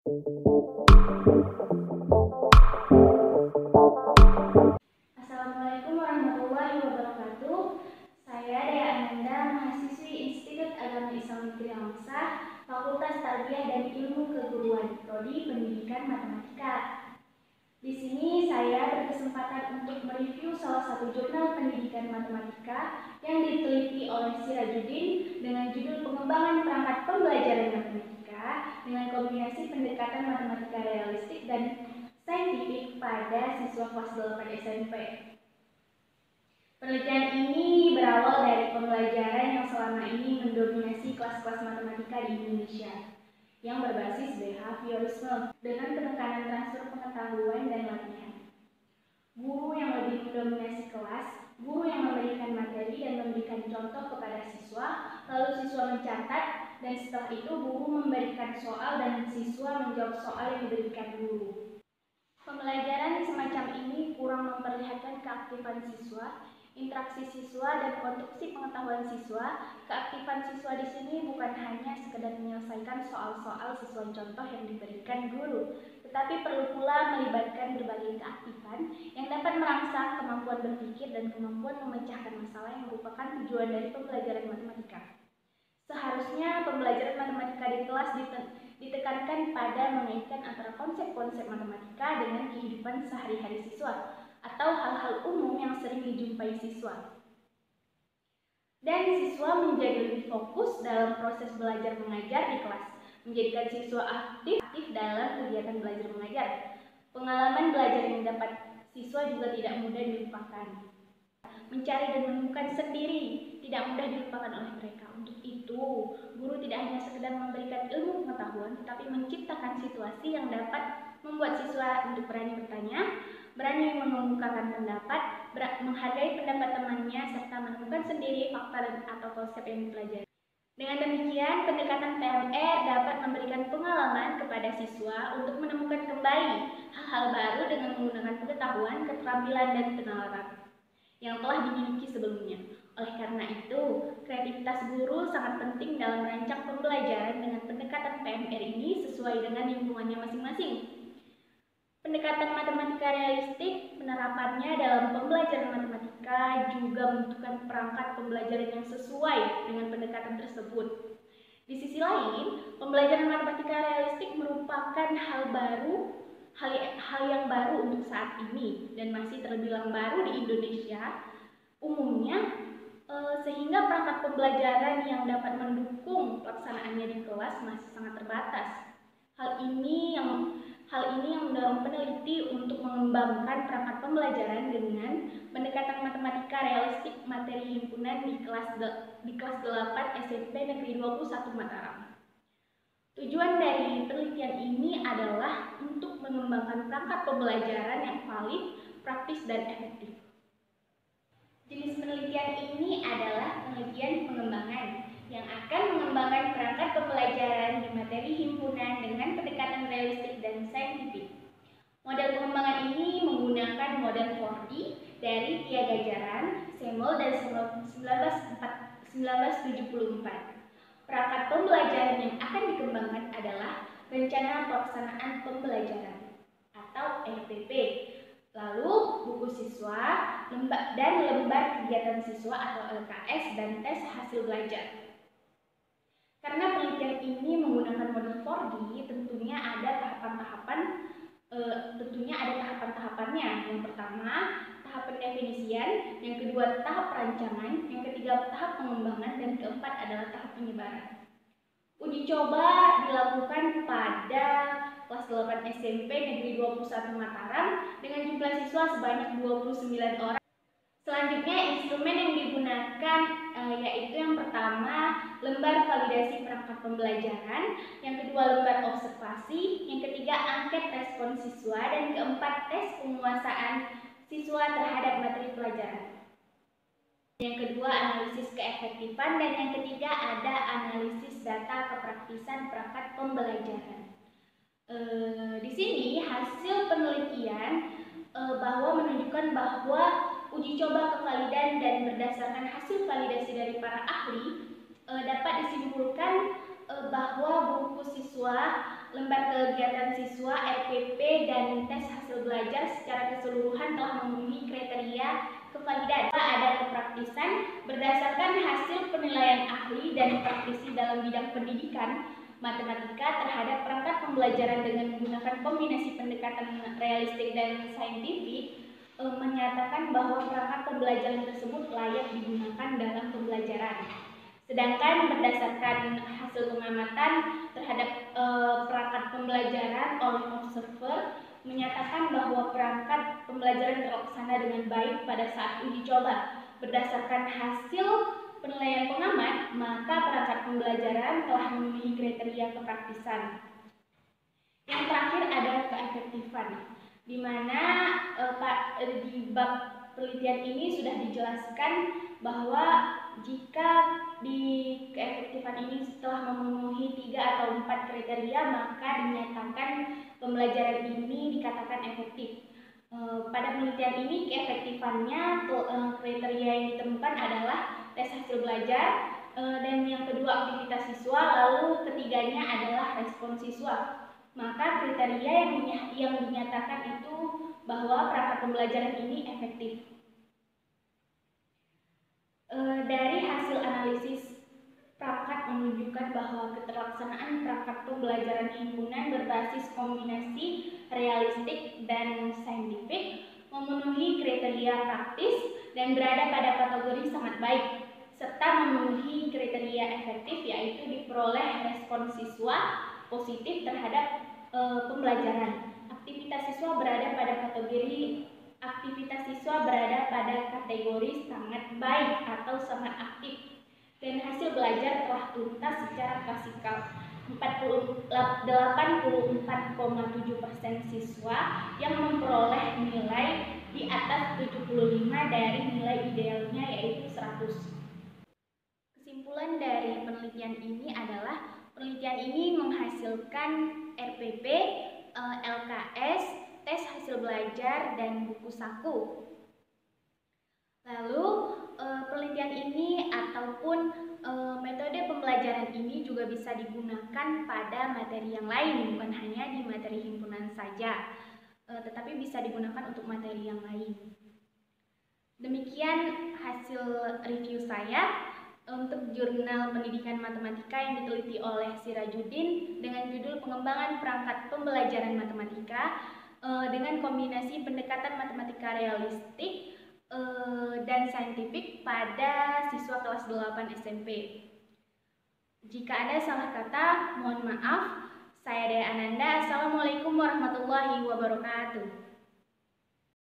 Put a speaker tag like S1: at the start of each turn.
S1: Assalamualaikum warahmatullahi wabarakatuh. Saya Dea Ananda, mahasiswi Institut Agama Islam Negeri Almasah, Fakultas Tarbiyah dan Ilmu Keguruan, Prodi Pendidikan Matematika. Di sini saya berkesempatan untuk mereview salah satu jurnal pendidikan matematika yang diteliti oleh Sirajuddin dengan judul Pengembangan Perangkat Pembelajaran Matematika dengan kombinasi pendekatan matematika realistik dan saintifik pada siswa kelas 8 SMP. Penelitian ini berawal dari pembelajaran yang selama ini mendominasi kelas-kelas matematika di Indonesia yang berbasis behaviorisme dengan penekanan transfer pengetahuan dan latihan. Guru yang lebih mendominasi kelas, guru yang memberikan materi dan memberikan contoh kepada siswa, lalu siswa mencatat, dan setelah itu guru memberikan soal dan siswa menjawab soal yang diberikan guru. Pembelajaran semacam ini kurang memperlihatkan keaktifan siswa, interaksi siswa, dan konstruksi pengetahuan siswa. Keaktifan siswa di sini bukan hanya sekedar menyelesaikan soal-soal sesuai contoh yang diberikan guru, tetapi perlu pula melibatkan berbagai keaktifan yang dapat merangsang kemampuan berpikir dan kemampuan memecahkan masalah yang merupakan tujuan dari pembelajaran matematika. Seharusnya pembelajaran matematika di kelas ditekankan pada mengaitkan antara konsep-konsep matematika dengan kehidupan sehari-hari siswa atau hal-hal umum yang sering dijumpai siswa. Dan siswa menjadi lebih fokus dalam proses belajar mengajar di kelas, menjadikan siswa aktif dalam kegiatan belajar mengajar. Pengalaman belajar yang dapat siswa juga tidak mudah dilupakan. Mencari dan menemukan sendiri tidak mudah dilupakan oleh mereka. Untuk itu, guru tidak hanya sekedar memberikan ilmu pengetahuan, tetapi menciptakan situasi yang dapat membuat siswa untuk berani bertanya, berani mengemukakan pendapat, menghargai pendapat temannya, serta menemukan sendiri fakta dan atau konsep yang dipelajari. Dengan demikian, pendekatan PMR dapat memberikan pengalaman kepada siswa untuk menemukan kembali hal-hal baru dengan menggunakan pengetahuan, keterampilan, dan penalaran yang telah dimiliki sebelumnya. Oleh karena itu, kreativitas guru sangat penting dalam merancang pembelajaran dengan pendekatan PMR ini sesuai dengan lingkungannya masing-masing. Pendekatan matematika realistik, penerapannya dalam pembelajaran matematika juga membutuhkan perangkat pembelajaran yang sesuai dengan pendekatan tersebut. Di sisi lain, pembelajaran matematika realistik merupakan hal yang baru untuk saat ini dan masih terbilang baru di Indonesia umumnya, sehingga perangkat pembelajaran yang dapat mendukung pelaksanaannya di kelas masih sangat terbatas. Hal ini yang mendorong peneliti untuk mengembangkan perangkat pembelajaran dengan pendekatan matematika realistik materi himpunan di kelas 8 SMP Negeri 21 Mataram. Tujuan dari penelitian ini adalah untuk mengembangkan perangkat pembelajaran yang valid, praktis, dan efektif. Jenis penelitian ini adalah penelitian pengembangan yang akan mengembangkan perangkat pembelajaran di materi himpunan dengan pendekatan realistik dan saintifik. Model pengembangan ini menggunakan model 4D dari Tia Gajaran, Semol, dan 1974. Perangkat pembelajaran yang akan dikembangkan adalah Rencana Pelaksanaan Pembelajaran atau RPP, lalu buku siswa, dan lembar kegiatan siswa atau LKS, dan tes hasil belajar. Karena penelitian ini menggunakan model 4D, tentunya ada tahapan-tahapannya. Yang pertama, tahap pendefinisian, yang kedua tahap perancangan, yang ketiga tahap pengembangan, dan keempat adalah tahap penyebaran. Uji coba dilakukan pada kelas 8 SMP Negeri 21 Mataram dengan jumlah siswa sebanyak 29 orang. Selanjutnya, instrumen yang digunakan yaitu yang pertama lembar validasi perangkat pembelajaran, yang kedua lembar observasi, yang ketiga angket respon siswa, dan keempat tes penguasaan siswa terhadap materi pelajaran. Yang kedua analisis keefektifan, dan yang ketiga ada analisis data kepraktisan perangkat pembelajaran. Di sini hasil penelitian menunjukkan bahwa uji coba kevalidan dan berdasarkan hasil validasi dari para ahli dapat disimpulkan bahwa buku siswa, lembar kegiatan siswa, RPP, dan tes hasil belajar secara keseluruhan telah memenuhi kriteria kevalidan. Ada kepraktisan berdasarkan hasil penilaian ahli dan praktisi dalam bidang pendidikan matematika terhadap perangkat pembelajaran dengan menggunakan kombinasi pendekatan realistik dan saintifik, menyatakan bahwa perangkat pembelajaran tersebut layak digunakan dalam pembelajaran. Sedangkan berdasarkan hasil pengamatan terhadap perangkat pembelajaran oleh observer menyatakan bahwa perangkat pembelajaran terlaksana dengan baik pada saat uji coba. Berdasarkan hasil penilaian pengamat, maka perangkat pembelajaran telah memenuhi kriteria kepraktisan. Yang terakhir ada keefektifan, di mana di bab penelitian ini sudah dijelaskan bahwa jika di keefektifan ini setelah memenuhi 3 atau 4 kriteria, maka dinyatakan pembelajaran ini dikatakan efektif. Pada penelitian ini keefektifannya kriteria yang ditemukan adalah tes hasil belajar, dan yang kedua aktivitas siswa, lalu ketiganya adalah respon siswa. Maka kriteria yang dinyatakan itu bahwa perangkat pembelajaran ini efektif. Dari hasil analisis perangkat menunjukkan bahwa keterlaksanaan perangkat pembelajaran himpunan berbasis kombinasi realistik dan saintifik memenuhi kriteria praktis dan berada pada kategori sangat baik, serta memenuhi kriteria efektif, yaitu diperoleh respon siswa positif terhadap pembelajaran. Aktivitas siswa berada pada kategori sangat baik atau sangat aktif, dan hasil belajar telah tuntas secara klasikal. 84,7% siswa yang memperoleh nilai di atas 75 dari nilai idealnya, yaitu 100. Kesimpulan dari penelitian ini adalah penelitian ini menghasilkan RPP, LKS, tes hasil belajar, dan buku saku. Lalu penelitian ini ataupun metode pembelajaran ini juga bisa digunakan pada materi yang lain, bukan hanya di materi himpunan saja, tetapi bisa digunakan untuk materi yang lain. Demikian hasil review saya untuk jurnal pendidikan matematika yang diteliti oleh Sirajuddin dengan judul Pengembangan Perangkat Pembelajaran Matematika dengan kombinasi pendekatan matematika realistik dan saintifik pada siswa kelas 8 SMP. Jika ada salah kata, mohon maaf. Saya Dea Ananda. Assalamualaikum warahmatullahi wabarakatuh.